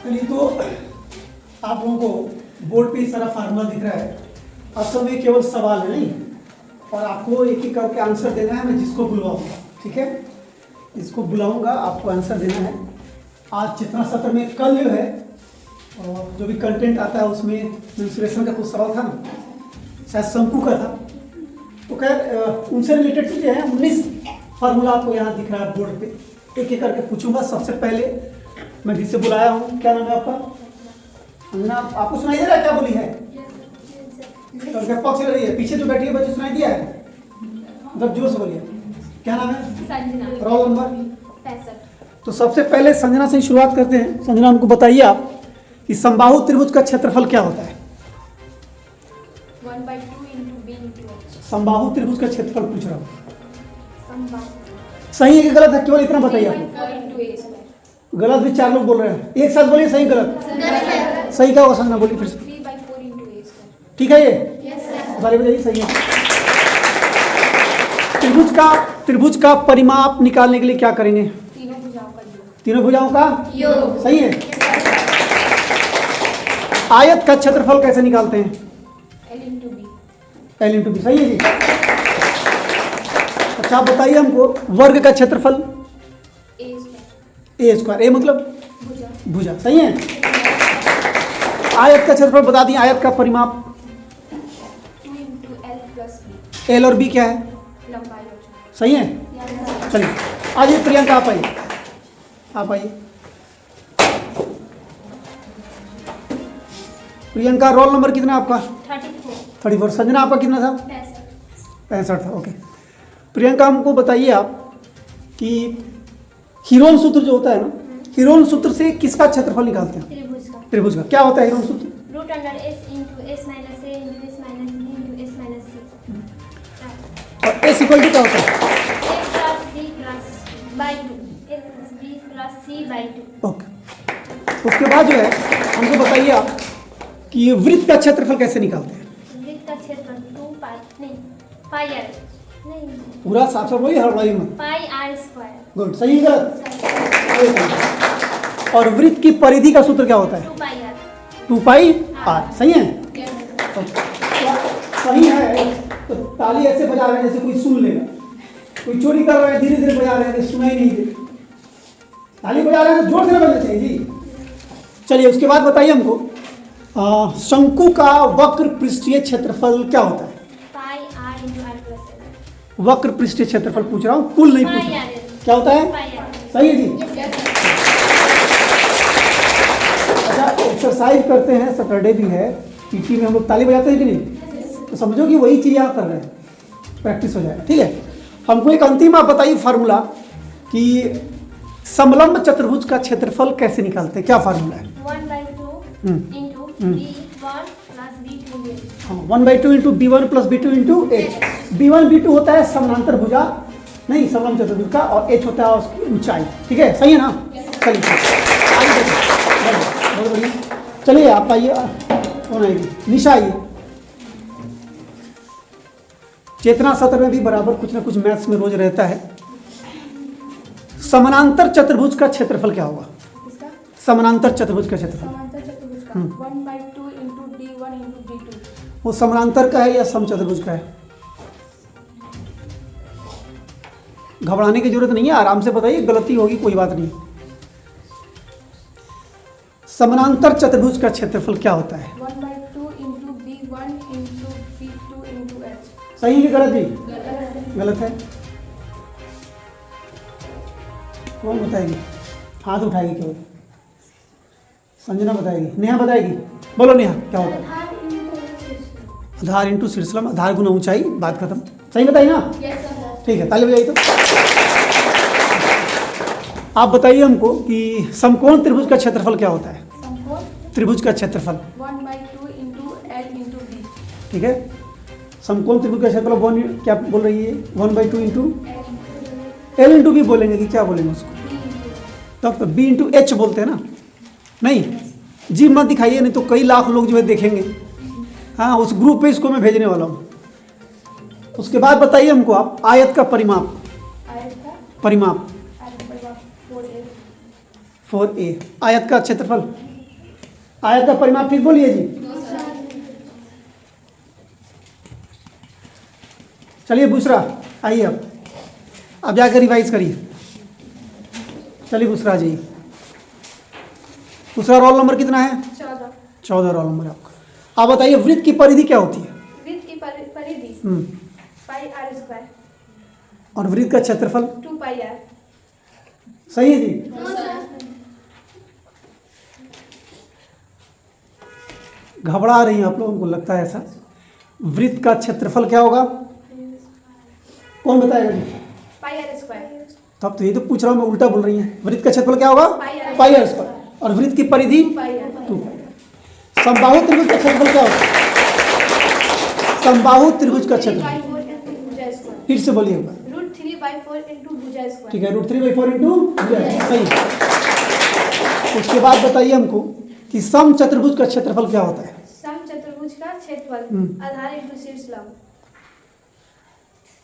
चलिए, तो आप लोगों को बोर्ड पे इस सारा फार्मूला दिख रहा है। असल में केवल सवाल है नहीं, और आपको एक एक करके आंसर देना है। मैं जिसको बुलवाऊंगा, ठीक है, जिसको बुलाऊंगा आपको आंसर देना है। आज चेतना सत्र में कल जो है और जो भी कंटेंट आता है उसमें मेंस्ट्रुएशन का कुछ सवाल था ना, शायद शंकु का था। तो खैर उनसे रिलेटेड चीज़ें हैं। 19 फार्मूला आपको यहाँ दिख रहा है बोर्ड पे, एक एक करके पूछूंगा। सबसे पहले मैं जिसे बुलाया हूँ, क्या नाम है आपका? अंजना, आपको सुनाई दे रहा है क्या बोली है? और पक्ष रही है, पीछे जो बैठी है बच्चे सुनाई दिया है? मतलब जोर से बोलिए, क्या नाम है? संजना। Roll number 65। तो सबसे पहले संजना से शुरुआत करते हैं। संजना, हमको बताइए आप कि समबाहु त्रिभुज का क्षेत्रफल क्या होता है? 1/2 into b into h। समबाहु त्रिभुज का क्षेत्रफल पूछ रहा हूँ। समबाहु सही है कि गलत है, केवल इतना बताइए आप। 4 into a square। गलत भी 4 लोग बोल रहे हैं, एक साथ बोलिए। सही गलत? सही क्या होगा संजना, बोलिए फिर से। 3/4 into a square। ठीक है, ये बारे बताइए। सही है। त्रिभुज का परिमाप निकालने के लिए क्या करेंगे? तीनों भुजाओं का योग। तीनों भुजाओं का योग। सही है। आयत का क्षेत्रफल कैसे निकालते हैं? l into b। L into B. सही है जी। अच्छा, आप बताइए हमको वर्ग का क्षेत्रफल? a square। A square. A मतलब भुजा। भुजा। सही है। आयत का क्षेत्रफल बता दिए। आयत का परिमाप? 2 into l plus b। L और बी क्या है? लंबाई और चौड़ाई। सही है। चलिए आइए प्रियंका, आप आइए, आप आइए। प्रियंका, रोल नंबर कितना है आपका? 34। संजना, आपका कितना था? 65 था। ओके। प्रियंका, हमको बताइए आप कि हीरोन सूत्र जो होता है ना, हीरोन सूत्र से किसका क्षेत्रफल निकालते हैं? त्रिभुज का। त्रिभुज का। क्या होता है हीरोन सूत्र? Root under s into s minus a into s minus b into s minus c। और एस इक्वल टू क्या होता है? a plus b plus by 2। a plus b plus c by 2। Okay. उसके बाद जो है हमको बताइए आप कि वृत्त का क्षेत्रफल कैसे निकालते हैं? वृत्त का क्षेत्रफल 2 पाई नहीं पाई r नहीं पूरा साफ साफ वही, हड़बड़ाई में। पाई r स्क्वायर। गुड। सही है गलत? और वृत्त की परिधि का सूत्र क्या होता है? 2 पाई r। 2 pi r. सही है। सही है। तो ताली ऐसे बजा रहे हैं जैसे कोई सुन लेगा। कोई चोरी कर रहा है, धीरे धीरे बजा रहे हैं, सुनाई नहीं दे। ताली बजा रहे हैं तो जोर से बजना चाहिए जी। चलिए उसके बाद बताइए हमको शंकु का वक्र पृष्ठीय क्षेत्रफल क्या होता है? पाई r into r plus l। वक्र पृष्ठीय क्षेत्रफल पूछ रहा हूँ, कुल नहीं पूछ पाई रहा। r। क्या होता है? पाई r। सही है जी। अच्छा, एक्सरसाइज करते हैं, सैटरडे भी है, पीटी में हम लोग ताली बजाते हैं कि नहीं? तो समझो कि वही चीज़ आप कर रहे हैं, प्रैक्टिस हो जाएगा। ठीक है। हमको एक अंतिम आप बताइए फार्मूला कि समलंब चतुर्भुज का क्षेत्रफल कैसे निकालते हैं? क्या फार्मूला है? 1/2 into b1 plus b2 हाँ, 1/2 into B1 plus B2 into H. B1 B2 होता है समानांतर भुजा, नहीं समलंब चतुर्भुज का, और एच होता है उसकी ऊंचाई। ठीक है, सही है ना? चलिए आइए, बहुत बढ़िया। चलिए आप आइए, कौन आएगी? निशा आइए। चेतना सत्र में भी बराबर कुछ ना कुछ मैथ्स में रोज रहता है। समानांतर चतुर्भुज का क्षेत्रफल क्या होगा? इसका समानांतर चतुर्भुज का क्षेत्रफल। समांतर चतुर्भुज का 1/2 into d1 into d2। वो समानांतर का है या समचतुर्भुज का है? घबराने की जरूरत नहीं है, आराम से बताइए, गलती होगी कोई बात नहीं। समानांतर चतुर्भुज का क्षेत्रफल क्या होता है? 1/2 into b1 into b2 into h। सही है कि गलत जी? गलत है। कौन बताएगी? हाथ उठाएगी केवल। संजना बताएगी, नेहा बताएगी। बोलो नेहा, क्या होता है? आधार इंटू शीर्षलम, आधार गुना ऊंचाई, बात खत्म। सही बताइए ना? ठीक है, ताली बजाइए तो। आप बताइए हमको कि समकोण त्रिभुज का क्षेत्रफल क्या होता है? समकोण त्रिभुज का क्षेत्रफल 1/2 into l into b। ठीक है। समकोण त्रिभुज का क्षेत्रफल 1 क्या बोल रही है? 1/2 इंटू एल इंटू बी बोलेंगे कि क्या बोलेंगे उसको? तब तो बी इंटू एच बोलते हैं ना? नहीं जी मत दिखाइए, नहीं तो कई लाख लोग जो है देखेंगे। हाँ, उस ग्रुप पे इसको मैं भेजने वाला हूँ। उसके बाद बताइए हमको आप आयत का परिमाप। आयत का परिमाप 4a। 4a। आयत का क्षेत्रफल आयत का परिमाप ठीक बोलिए जी। चलिए दूसरा, आइए अब जाकर रिवाइज करिए। चलिए दूसरा आ जाइए। दूसरा रोल नंबर कितना है? 14 रोल नंबर आपका। आप बताइए वृत्त की परिधि क्या होती है? वृत्त की परिधि पाई आर स्क्वायर और वृत्त का क्षेत्रफल? 2 पाई आर। सही है जी। घबरा रही हैं आप लोगों को, लगता है ऐसा। वृत्त का क्षेत्रफल क्या होगा? कौन बताएगा जी? पाई आर स्क्वायर। तब तो ये तो पूछ रहा हूँ मैं, उल्टा बोल रही हैं। वृत्त का क्षेत्रफल क्या होगा? पाई आर स्क्वायर। और वृत्त की परिधि? 2 पाई आर। समबाहु त्रिभुज का क्षेत्रफल क्या होगा? समबाहु त्रिभुज का क्षेत्रफल फिर से बोलिए एक बार। √3/4 into भुजा स्क्वायर। ठीक है, √3/4 इंटू सही। उसके बाद बताइए हमको कि सम चतुर्भुज का क्षेत्रफल क्या होता है? सम चतुर्भुज का क्षेत्रफल आधार इंटू शीर्ष लंब।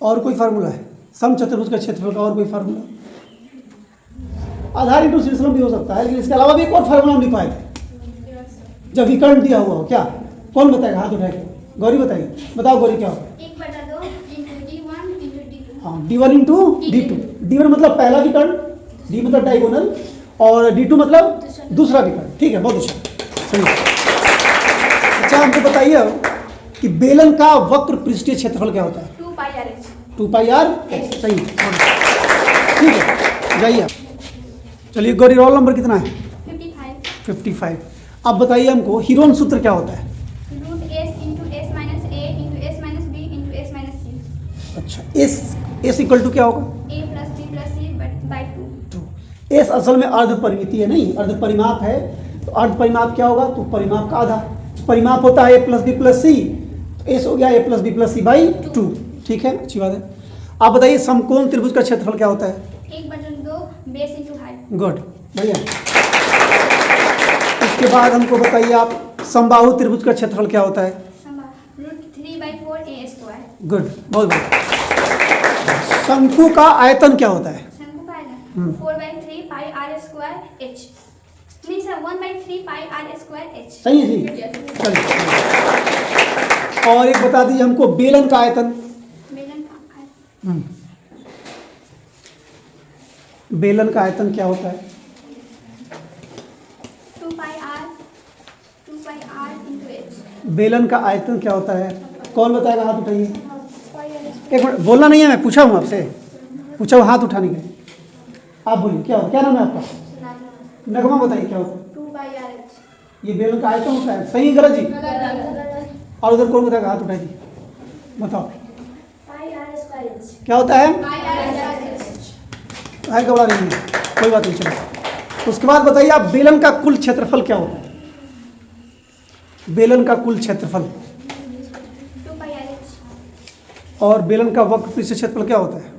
और कोई फार्मूला है सम चतुर्भुज का क्षेत्रफल का? और कोई फार्मूला? आधार इंटू शीर्ष लंब भी हो सकता है, लेकिन इसके अलावा भी एक और फार्मूला हम लिख पाए थे जब विकर्ण दिया हुआ हो। क्या? कौन बताएगा? हाथ उठाएगा। गौरी बताइए। बताओ गौरी क्या होता है? 1/2 into d1 into d2। हाँ, D1 इंटू D2। D1 मतलब पहला विकर्ण, D मतलब डायगोनल, और D2 मतलब दूसरा विकर्ण। ठीक है, बहुत अच्छा, सही। अच्छा हमको बताइए अब कि बेलन का वक्र पृष्ठीय क्षेत्रफल क्या होता है? 2 pi r h. 2 pi r. सही, ठीक है, जाइए। चलिए गौरी रोल नंबर कितना है? 55। अब बताइए हमको हीरोन सूत्र क्या होता है? √s into s minus a into s minus b into s minus c। अच्छा, एस इक्वल टू क्या होगा? a plus b plus c by 2। तो एस असल में अर्ध परिमिति है, नहीं अर्ध परिमाप है। तो अर्ध परिमाप क्या होगा? तो परिमाप का आधा। परिमाप होता है a plus B plus C, तो एस हो गया a plus B plus C by 2। ठीक है, अच्छी बात है। आप बताइए समकोण त्रिभुज का क्षेत्रफल क्या होता है? 1/2 बेस इंटू हाइट। गुड, बढ़िया। उसके बाद हमको बताइए आप समबाहु त्रिभुज का क्षेत्रफल क्या होता है? √3/4 a स्क्वायर। गुड, बहुत बढ़िया। शंकु का आयतन क्या होता है? शंकु का आयतन 4/3 पाई आर स्क्वायर एच। नहीं sir, 1/3 pi r square h. सही है जी। चलिए, और एक बता दीजिए हमको बेलन का आयतन। बेलन का आयतन बेलन का आयतन क्या होता है? 2 पाई आर into h। बेलन का आयतन क्या होता है? कौन बताएगा? हाथ उठाइए। एक मिनट, बोलना नहीं है, मैं पूछा हूँ आपसे, पूछा हूँ हाथ उठाने के लिए। आप बोलिए क्या हो, क्या नाम है आपका? नगमा, बताइए क्या होता है? 2 पाई आर एच। ये बेलन का आयतन होता है। सही है गलत जी? और उधर कौन बताएगा? हाथ उठाइए, बताओ पाई आर स्क्वायर एच। क्या होता है? Pi r square H. है, घबरा नहीं है, कोई बात नहीं, चलो। उसके बाद बताइए आप बेलन का कुल क्षेत्रफल क्या होता है? बेलन का कुल क्षेत्रफल। 2 पाई आर एच। और बेलन का वक्र पृष्ठ क्षेत्रफल क्या होता है?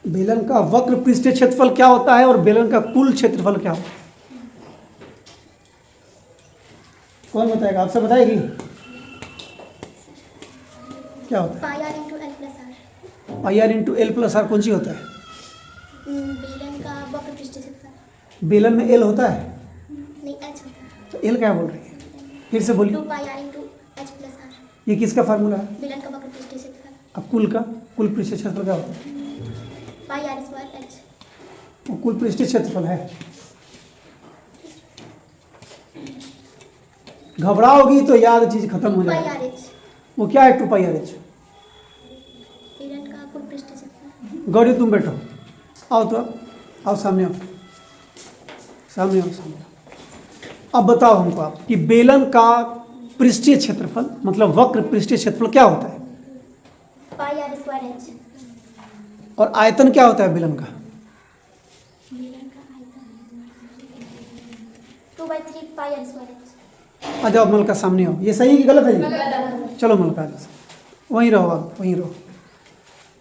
बेलन का वक्र पृष्ठ क्षेत्रफल क्या होता है और बेलन का कुल क्षेत्रफल क्या होता है? कौन बताएगा? आपसे बताएगी क्या होता है? Pi r into l plus r. Pi r into l plus r कौन सी होता है? बेलन का वक्र पृष्ठ क्षेत्रफल। बेलन में एल होता है, नहीं एच होता है। तो एल क्या बोल रही है? फिर से बोलिए। 2 pi r into h plus r. ये किसका फार्मूला है? बेलन का वक्र पृष्ठ क्षेत्रफल। अब कुल पृष्ठ क्षेत्रफल क्या होता है? Pi r square H. वो कुल पृष्ठ क्षेत्रफल है। घबराओगी तो याद चीज खत्म हो पाई जाएगी। R H. वो क्या है? 2 पाई आर एच। बेलन का कुल पृष्ठ क्षेत्रफल। गौरी तुम बैठो, आओ तो आओ सामने आओ, सामने आओ, सामने आओ। अब बताओ हमको आप कि बेलन का पृष्ठीय क्षेत्रफल मतलब वक्र पृष्ठीय क्षेत्रफल क्या होता है? Pi r square H. और आयतन क्या होता है बेलन का? बेलन का आयतन 2/3 पाई आर स्क्वायर एच। आ जाओ मलका, सामने आओ। ये सही है कि गलत है? चलो मलका, वहीं रहो, आप वहीं रहो।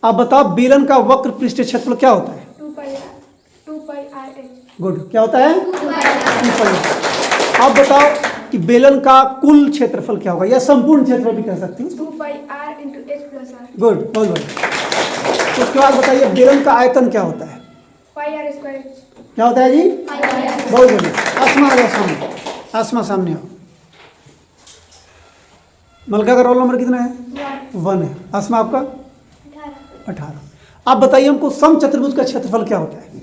आप बताओ बेलन का वक्र पृष्ठीय क्षेत्रफल क्या होता है? 2 पाई आर एच। गुड, क्या होता है? 2 पाई। आप बताओ कि बेलन का कुल क्षेत्रफल क्या होगा, या संपूर्ण क्षेत्रफल भी कह सकते हैं। 2 pi r into h plus r. Good, बहुत बढ़िया। उसके बाद बताइए बेलन का आयतन क्या होता है? Pi r square H. क्या होता है जी? पाई आर स्क्वायर। बहुत बढ़िया। आसमा आ जाओ सामने, आसमा सामने आओ। मलका का रोल नंबर कितना है? 1 है। आसमा आपका? 18। आप बताइए हमको समचतुर्भुज का क्षेत्रफल क्या होता है?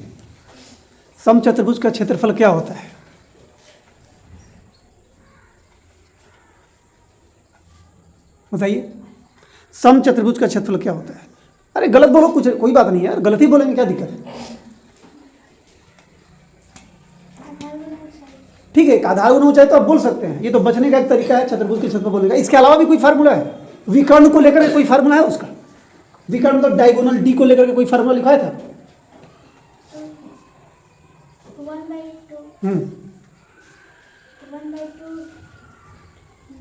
समचतुर्भुज का क्षेत्रफल क्या होता है? बताइए, समचतुर्भुज का क्षेत्रफल क्या होता है? अरे गलत बोलो, कुछ कोई बात नहीं है यार, गलत ही बोलेंगे, क्या दिक्कत है? ठीक है, एक आधार गुना ऊंचाई तो आप बोल सकते हैं, ये तो बचने का एक तरीका है चतुर्भुज के क्षेत्रफल बोलने का। इसके अलावा भी कोई फार्मूला है? विकर्ण को लेकर के कोई फार्मूला है उसका? विकर्ण मतलब डायगोनल डी को लेकर के कोई फार्मूला लिखा था? 1/2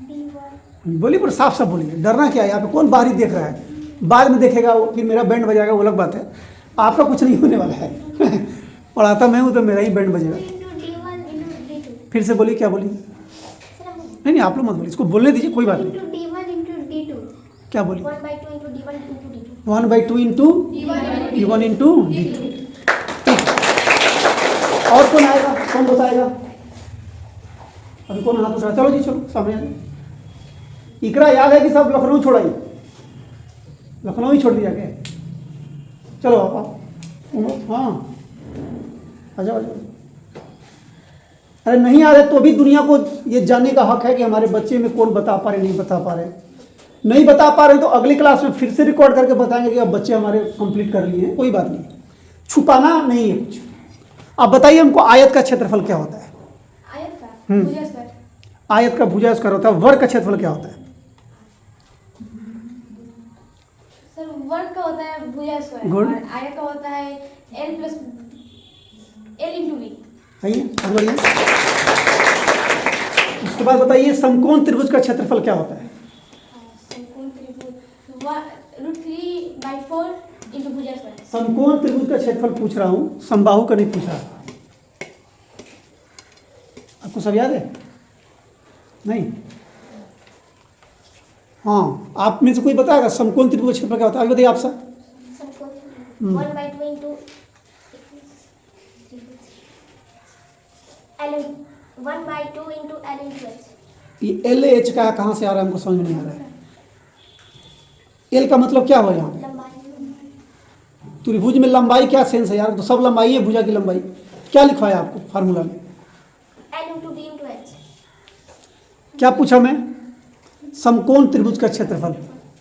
d1। बोलिए, पर साफ साफ बोलिए, डरना क्या है? यहाँ पे कौन बाहरी देख रहा है? बाद में देखेगा वो, फिर मेरा बैंड बजाएगा, वो अलग बात है। आपका कुछ नहीं होने वाला है। पढ़ाता मैं हूँ तो मेरा ही बैंड बजेगा। फिर से बोलिए, क्या बोलिए? नहीं नहीं, आप लोग मत बोलिए, इसको बोलने दीजिए, कोई बात नहीं। क्या बोलिए? 1/2 इंटू d1 इंटू d2। और कौन आएगा, कौन बताएगा? अभी कौन हाथ उठा? चलो जी, चलो सामने आ जाओ। इकरा याद है कि सब लखनऊ छोड़ाई? लखनऊ ही छोड़ दिया क्या? चलो आप। हाँ, आ जाओ आ जाओ। अरे नहीं आ रहे तो भी दुनिया को ये जानने का हक है कि हमारे बच्चे में कौन बता पा रहे, नहीं बता पा रहे। नहीं बता पा रहे तो अगली क्लास में फिर से रिकॉर्ड करके बताएंगे कि अब बच्चे हमारे कंप्लीट कर लिए हैं, कोई बात नहीं, छुपाना नहीं है कुछ। अब बताइए हमको, आयत का क्षेत्रफल क्या होता है? आयत का भुजा स्क्वायर। आयत का भुजा स्क्वायर होता है। वर्ग का क्षेत्रफल क्या होता है? सर वर्ग का होता है भुजा स्क्वायर, Good. और आयत का होता है l + l × v। सही है, बहुत बढ़िया। उसके बाद बताइए, समकोण त्रिभुज का क्षेत्रफल क्या होता है? समकोण त्रिभुज √3/4 × भुजा स्क्वायर। समकोण त्रिभुज का क्षेत्रफल पूछ रहा हूं, समबाहु का नहीं पूछ रहा। आपको सब याद है? नहीं? हाँ, आप में से कोई बताएगा समकोण त्रिभुज का क्षेत्रफल क्या होता है? अभी बताइए आप सब। समकोण 1/2 into l 1/2 into l × h। ये एल एच का कहाँ से आ रहा है, हमको समझ में नहीं आ रहा है। एल का मतलब क्या हुआ यहाँ पे? लंबाई। त्रिभुज में लंबाई क्या सेंस है यार? तो सब लंबाई है, भुजा की लंबाई क्या लिखवाया आपको फार्मूला में? l × b × h। क्या पूछा मैं? समकोण त्रिभुज का क्षेत्रफल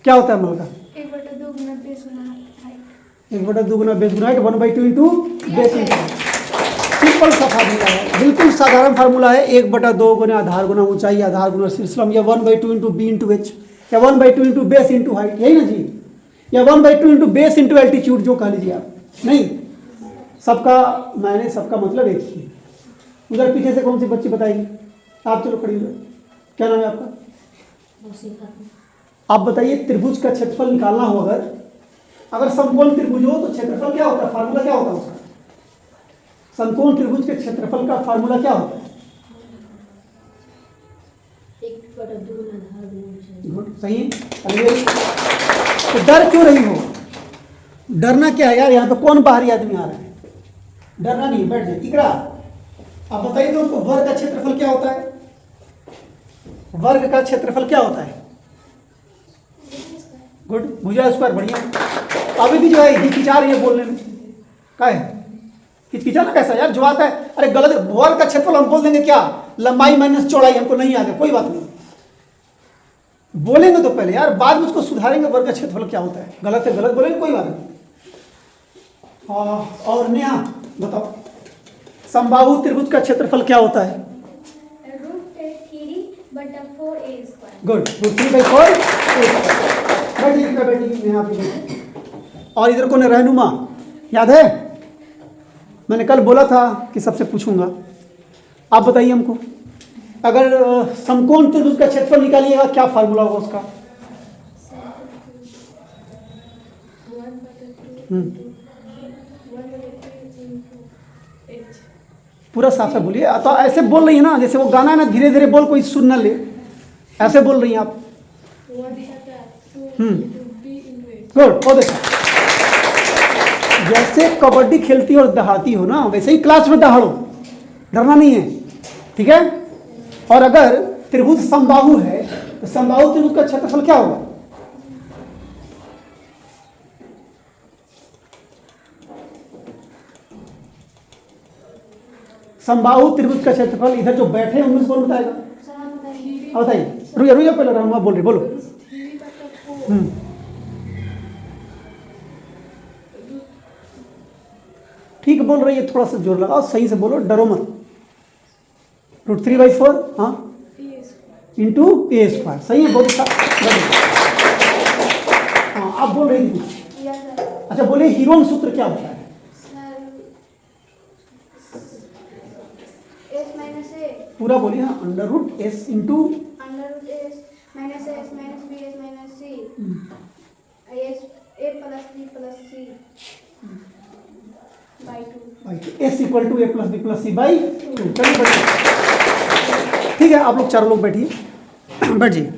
क्या होता है? मलका 1/2 गुना बेस गुना हाइट। 1/2 गुना बेस गुना height, 1/2 into base into height. Simple सा फार्मूला है, बिल्कुल साधारण फार्मूला है। 1/2 गुना आधार गुना ऊंचाई, आधार गुना शीर्षलंब, या 1/2 इंटू बी इंटू एच, या 1/2 इंटू बेस इंटू हाइट, यही ना जी? या 1/2 इंटू बेस इंटू एल्टीट्यूड, जो कह लीजिए आप। नहीं, सबका मैंने सबका मतलब एक ही है। उधर पीछे से कौन सी बच्ची बताएगी? आप चलो खड़ी हो, क्या नाम है आपका? आप बताइए, त्रिभुज का क्षेत्रफल निकालना हो, अगर समकोण त्रिभुज हो तो क्षेत्रफल क्या होता है? फार्मूला क्या होता है उसका? समकोण त्रिभुज के क्षेत्रफल का फार्मूला क्या होता है? 1/2 आधार गुना। गुड, सही है। तो डर क्यों रही हो? डरना क्या है यार? यहाँ पे कौन बाहरी आदमी आ रहा है? डरना नहीं, बैठ जाए। इकरा, आप बताइए तो, वर्ग का क्षेत्रफल क्या होता है? वर्ग का क्षेत्रफल क्या होता है? गुड, भुजा स्क्वायर, बढ़िया। अभी भी जो है हिचकिचा रही है बोलने में, क्या है? हिचकिचाना कैसा यार? जो आता है, अरे गलत। वर्ग का क्षेत्रफल हम बोल देंगे क्या? लंबाई माइनस चौड़ाई, हमको नहीं आता, कोई बात नहीं, बोलेंगे तो पहले यार, बाद में उसको सुधारेंगे। वर्ग का क्षेत्रफल क्या होता है? गलत है गलत बोलेंगे, कोई बात नहीं। और नेहा बताओ, समबाहु त्रिभुज का क्षेत्रफल क्या होता है? √3/4a²। गुड, √3/4। बैठिए नेहा, और इधर कौन है? रहनुमा, याद है? मैंने कल बोला था कि सबसे पूछूंगा। आप बताइए हमको, अगर समकोण त्रिभुज का क्षेत्रफल निकालिएगा, क्या फार्मूला होगा उसका? पूरा साफ साफ बोलिए। तो ऐसे बोल रही है ना, जैसे वो गाना है ना, धीरे धीरे बोल, कोई सुन ना ले, ऐसे बोल रही हैं आप। गुड, बहुत अच्छा, जैसे कबड्डी खेलती हो और दहाती हो ना, वैसे ही क्लास में दहाड़ो, डरना नहीं है, ठीक है। और अगर त्रिभुज समबाहु है तो समबाहु त्रिभुज का क्षेत्रफल क्या होगा? समबाहु त्रिभुज का क्षेत्रफल, इधर जो बैठे हैं उनमें से कौन बताएगा? बताइए, रुइया रुइया पहले रामा बोल रही, बोलो। ठीक बोल रही है, थोड़ा सा जोर लगाओ, सही से बोलो, डरो मत। √3/4 हाँ इंटू a², सही है, बहुत अच्छा। हाँ आप बोल रही थी, अच्छा बोलिए हीरोन सूत्र क्या होता है? पूरा बोलिए। हाँ, √s into s equal to a plus b plus c by 2। चलिए बैठिए, ठीक है, आप लोग चारों लोग बैठिए, बैठिए।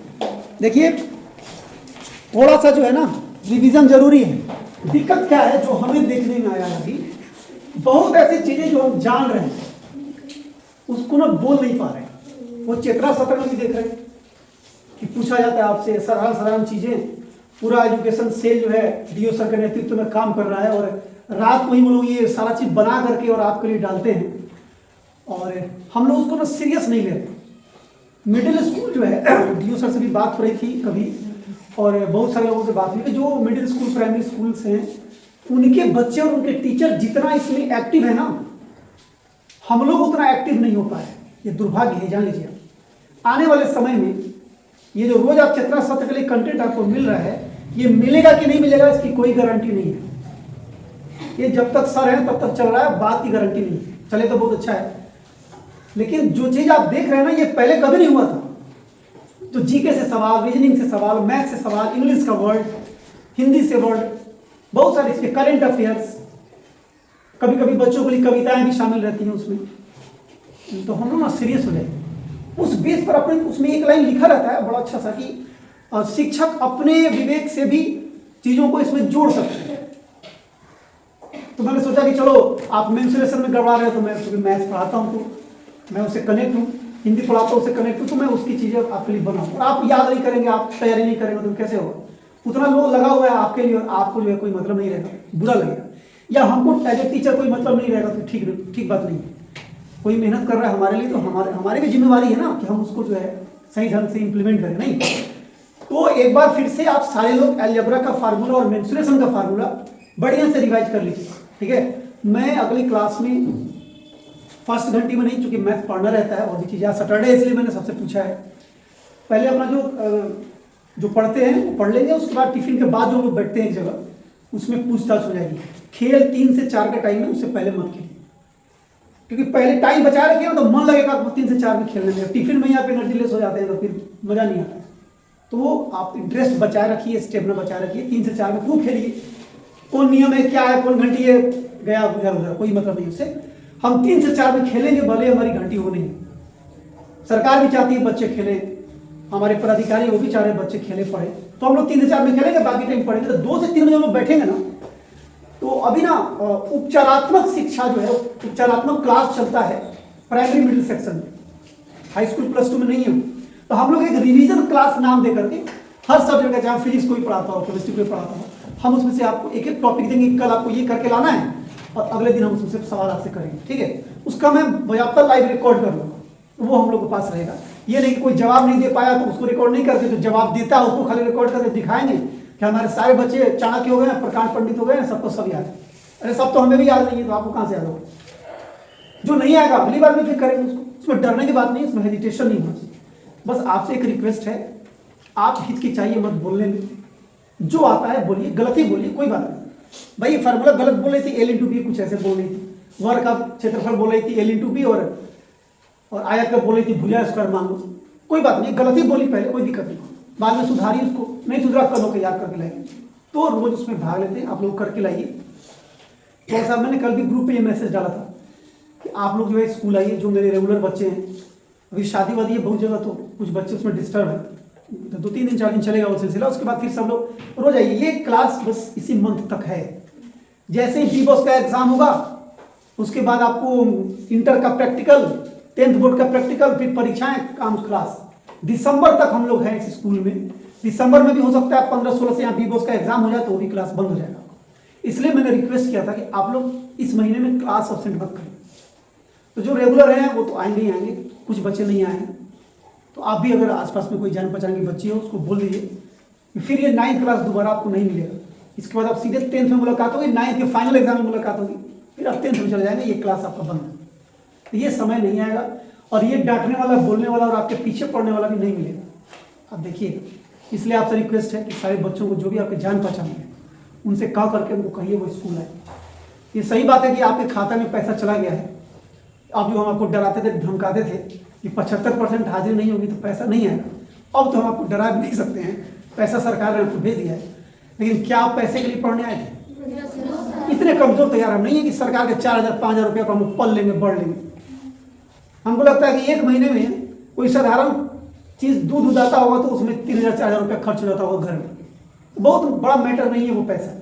देखिए थोड़ा सा जो है ना रिवीजन जरूरी है। दिक्कत क्या है जो हमें देखने में आया अभी, बहुत ऐसी चीजें जो हम जान रहे हैं उसको ना बोल नहीं पा रहे। वो चेतना सत्र में भी देख रहे हैं कि पूछा जाता है आपसे साधारण साधारण चीजें। पूरा एजुकेशन सेल जो है डीओ सर के नेतृत्व में काम कर रहा है और रात को ही वो लोग ये सारा चीज बना करके और आपके लिए डालते हैं, और हम लोग उसको ना सीरियस नहीं लेते। मिडिल स्कूल जो है, डीओ सर से भी बात हो रही थी कभी, और बहुत सारे लोगों से बात हुई कि जो मिडिल स्कूल प्राइमरी स्कूल्स हैं उनके बच्चे और उनके टीचर जितना इसमें एक्टिव है ना, हम लोग उतना एक्टिव नहीं हो पाए। ये दुर्भाग्य है, जान लीजिए। आने वाले समय में ये जो रोज आप चेतना सत्र के लिए कंटेंट आपको मिल रहा है, ये मिलेगा कि नहीं मिलेगा इसकी कोई गारंटी नहीं है। ये जब तक सर है तब तक चल रहा है, बात की गारंटी नहीं है। चले तो बहुत अच्छा है, लेकिन जो चीज आप देख रहे हैं ना ये पहले कभी नहीं हुआ था। तो जीके से सवाल, रीजनिंग से सवाल, मैथ से सवाल, इंग्लिश का वर्ड, हिंदी से वर्ड, बहुत सारे इसके करेंट अफेयर्स, कभी कभी बच्चों के लिए कविताएं भी शामिल रहती हैं उसमें। तो हम लोग ना सीरियस हो जाए उस बेस पर। अपने उसमें एक लाइन लिखा रहता है बड़ा अच्छा सा कि शिक्षक अपने विवेक से भी चीजों को इसमें जोड़ सकते हैं। तो मैंने सोचा कि चलो आप मेंसुरेशन में गड़बड़ा रहे हो, तो मैं क्योंकि मैथ्स पढ़ाता हूँ तो मैं उससे कनेक्ट हूँ, हिंदी पढ़ाता हूँ उससे कनेक्ट हूँ, तो मैं उसकी चीज़ें आपके लिए बनाऊँ। और आप याद नहीं करेंगे, आप तैयारी नहीं करेंगे तो कैसे होगा? उतना लोग लगा हुआ है आपके लिए और आपको जो है कोई मतलब नहीं रहेगा, बुरा लगेगा। या हमको एज ए टीचर कोई मतलब नहीं रहेगा तो ठीक बात नहीं है। कोई मेहनत कर रहा है हमारे लिए तो हमारे भी जिम्मेवारी है ना कि हम उसको जो है सही ढंग से इम्प्लीमेंट करें। नहीं तो एक बार फिर से आप सारे लोग अलजेब्रा का फार्मूला और मेंसुरेशन का फार्मूला बढ़िया से रिवाइज कर लीजिए, ठीक है। मैं अगली क्लास में फर्स्ट घंटी में नहीं, चूंकि मैथ पढ़ना रहता है और भी चीज़ें, सैटरडे इसलिए मैंने सबसे पूछा है। पहले अपना जो पढ़ते हैं वो पढ़ लेंगे, उसके बाद टिफिन के बाद जो लोग बैठते हैं एक जगह उसमें पूछताछ हो जाएगी। खेल 3 से 4 का टाइम है, उससे पहले मत खेलिए, क्योंकि पहले टाइम बचा रखिए ना तो मन लगेगा 3 से 4 में खेलने में। टिफिन में यहाँ पे एनर्जी लेस हो जाते हैं तो फिर मजा नहीं आता। तो आप इंटरेस्ट बचाए रखिए, स्टेमिना बचाए रखिए। 3 से 4 में खूब खेलिए। कौन नियम है, क्या है, कौन घंटी है, गया उधर उधर, कोई मतलब नहीं उससे। हम 3 से 4 में खेलेंगे, भले हमारी घंटी हो नहीं। सरकार भी चाहती है बच्चे खेले, हमारे पदाधिकारी वो भी चाह रहे हैं बच्चे खेले पढ़े, तो हम लोग 3 से 4 में खेलेंगे, बाकी टाइम पढ़ेंगे। तो 2 से 3 बजे हम लोग बैठेंगे ना, तो अभी ना उपचारात्मक शिक्षा जो है, उपचारात्मक क्लास चलता है प्राइमरी मिडिल सेक्शन में, हाई स्कूल +2 में नहीं है। तो हम लोग एक रिवीजन क्लास नाम दे करके हर सब्जेक्ट का, जहाँ फिजिक्स कोई पढ़ाता हो, केमिस्ट्री कोई पढ़ाता हो, हम उसमें से आपको एक एक टॉपिक देंगे, कल आपको ये करके लाना है और अगले दिन हम उसमें से सवाल आपसे करेंगे, ठीक है। उसका मैं व्यापक लाइव रिकॉर्ड कर लूँगा, वो हम लोग के पास रहेगा। ये नहीं कि कोई जवाब नहीं दे पाया तो उसको रिकॉर्ड नहीं करते, तो जवाब देता है उसको खाली रिकॉर्ड करके दिखाएंगे कि हमारे सारे बच्चे चाणक्य हो गए, प्रकांड पंडित हो गए, सबको सब याद है। अरे सब तो हमें भी याद नहीं है, तो आपको कहाँ से याद होगा? जो नहीं आएगा अगली बार में फिर करेंगे उसको। उसमें डरने की बात नहीं है, इसमें हेजिटेशन नहीं होना चाहिए। बस आपसे एक रिक्वेस्ट है, आप हिचकिचाइए मत बोलने में, जो आता है बोलिए, गलत ही बोलिए, कोई बात नहीं। भाई ये फार्मूला गलत बोल रही थी, L × B कुछ ऐसे बोल रही थी, वर्ग का क्षेत्रफल बोल रही थी L × B, और आयत का बोल रही थी भुजा स्क्वायर मान लो, कोई बात नहीं, गलत ही बोली पहले, कोई दिक्कत नहीं, बाद में सुधारी उसको, नहीं सुधरा कल होकर याद करके लाएंगे। तो रोज उसमें भाग लेते हैं, आप लोग करके लाइए। तो साहब मैंने कल भी ग्रुप पे ये मैसेज डाला था कि आप लोग जो है स्कूल आइए, जो मेरे रेगुलर बच्चे हैं। अभी शादी वादी है बहुत जगह, तो कुछ बच्चे उसमें डिस्टर्ब है, तो 2-3 दिन 4 दिन चलेगा वो सिलसिला, उसके बाद फिर सब लोग रोज आइए। ये क्लास बस इसी मंथ तक है, जैसे ही बी का एग्जाम होगा उसके बाद आपको इंटर का प्रैक्टिकल, 10th बोर्ड का प्रैक्टिकल, फिर परीक्षाएं, काम क्लास। दिसंबर तक हम लोग हैं इस स्कूल में। दिसंबर में भी हो सकता है 15-16 से यहाँ बी का एग्जाम हो जाए तो वो भी क्लास बंद हो जाएगा। इसलिए मैंने रिक्वेस्ट किया था कि आप लोग इस महीने में क्लास अब्सेंट मत करें। तो जो रेगुलर हैं वो तो आएंगे ही आएंगे, कुछ बच्चे नहीं आए हैं तो आप भी अगर आसपास में कोई जान पहचान की बच्ची हो उसको बोल दीजिए कि फिर ये 9th क्लास दोबारा आपको नहीं मिलेगा। इसके बाद आप सीधे 10th में मुलाकात होगी, 9th के फाइनल एग्जाम में मुलाकात होगी, फिर आप 10th में चले जाएंगे, ये क्लास आपका बंद है। तो ये समय नहीं आएगा और ये डांटने वाला, बोलने वाला और आपके पीछे पड़ने वाला भी नहीं मिलेगा। आप देखिए, इसलिए आपसे रिक्वेस्ट है कि सारे बच्चों को जो भी आपके जान पहचान है उनसे कह करके उनको कहिए वो स्कूल आए। ये सही बात है कि आपके खाता में पैसा चला गया है। अब जो हम आपको डराते थे, धमकाते थे कि 75% हाजिरी नहीं होगी तो पैसा नहीं आएगा, अब तो हम आपको डरा भी नहीं सकते हैं। पैसा सरकार ने आपको भेज दिया है, लेकिन क्या आप पैसे के लिए पढ़ने आए थे? इतने कमजोर तो यार हम नहीं है कि सरकार के 4,000-5,000 रुपये को हम लोग पल लेंगे, बढ़ लेंगे। हमको लगता है कि एक महीने में कोई साधारण चीज़ दूध उदाता होगा तो उसमें 3,000-4,000 रुपये खर्च हो जाता होगा घर में। बहुत बड़ा मैटर नहीं है वो पैसा।